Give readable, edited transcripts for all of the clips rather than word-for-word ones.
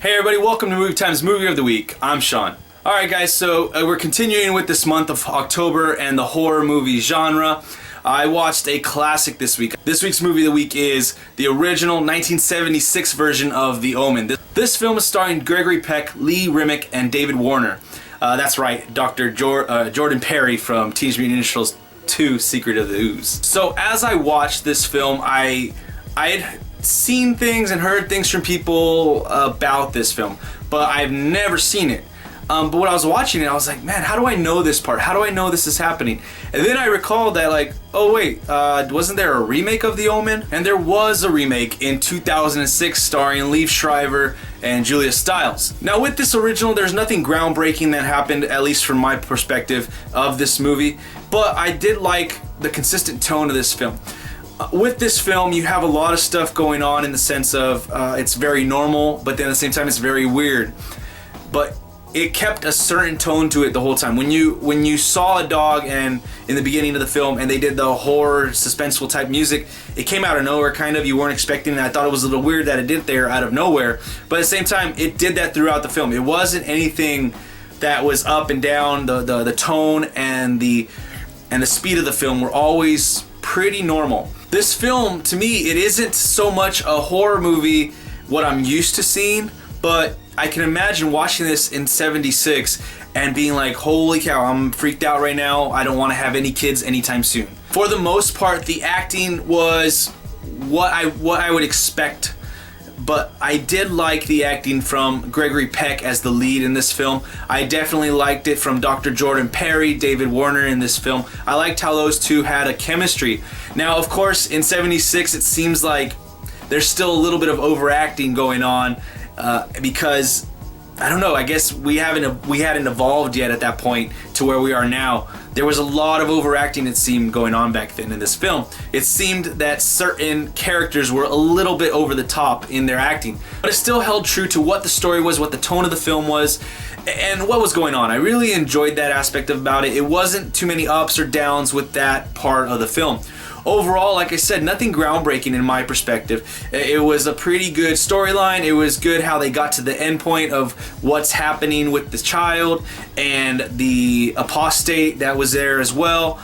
Hey everybody, welcome to Movie Time's Movie of the Week. I'm Sean. Alright guys, so we're continuing with this month of October and the horror movie genre. I watched a classic this week. This week's movie of the week is the original 1976 version of The Omen. This film is starring Gregory Peck, Lee Remick, and David Warner. That's right, Dr. Jordan Perry from Teenage Mutant Ninja Turtles 2: Secret of the Ooze. So as I watched this film, I had seen things and heard things from people about this film, but I've never seen it. But when I was watching it, I was like, man, how do I know this part? How do I know this is happening? And then I recalled that, like, oh wait, wasn't there a remake of The Omen? And there was a remake in 2006 starring Liev Schreiber and Julia Stiles. Now with this original, there's nothing groundbreaking that happened, at least from my perspective of this movie, but I did like the consistent tone of this film. With this film, you have a lot of stuff going on in the sense of it's very normal, but then at the same time it's very weird. But it kept a certain tone to it the whole time. When you saw a dog and in the beginning of the film and they did the horror suspenseful type music, it came out of nowhere kind of. You weren't expecting it. I thought it was a little weird that it did there out of nowhere. But at the same time, it did that throughout the film. It wasn't anything that was up and down. The tone and the speed of the film were always pretty normal. This film, to me, it isn't so much a horror movie what I'm used to seeing, but I can imagine watching this in '76 and being like, holy cow, I'm freaked out right now. I don't want to have any kids anytime soon. For the most part, the acting was what I would expect, but I did like the acting from Gregory Peck as the lead in this film. I definitely liked it from Dr. Jordan Perry, David Warner in this film. I liked how those two had a chemistry. Now, of course, in '76, it seems like there's still a little bit of overacting going on because, I don't know, I guess we hadn't evolved yet at that point to where we are now. There was a lot of overacting, it seemed, going on back then in this film. It seemed that certain characters were a little bit over the top in their acting, but it still held true to what the story was, what the tone of the film was, and what was going on. I really enjoyed that aspect about it. It wasn't too many ups or downs with that part of the film. Overall, like I said, nothing groundbreaking in my perspective. It was a pretty good storyline. It was good how they got to the end point of what's happening with the child and the apostate that was there as well.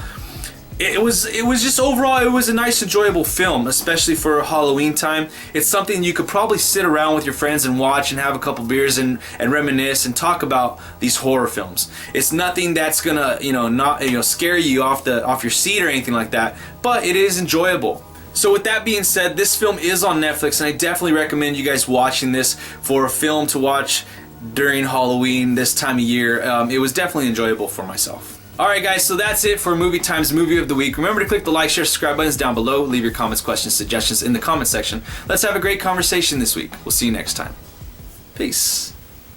It was just overall, it was a nice, enjoyable film, especially for Halloween time. It's something you could probably sit around with your friends and watch and have a couple beers and reminisce and talk about these horror films. It's nothing that's gonna, not scare you off your seat or anything like that, but it is enjoyable. So with that being said, this film is on Netflix, and I definitely recommend you guys watching this for a film to watch during Halloween this time of year. It was definitely enjoyable for myself. Alright guys, so that's it for Movie Time's Movie of the Week. Remember to click the like, share, subscribe buttons down below. Leave your comments, questions, suggestions in the comment section. Let's have a great conversation this week. We'll see you next time. Peace.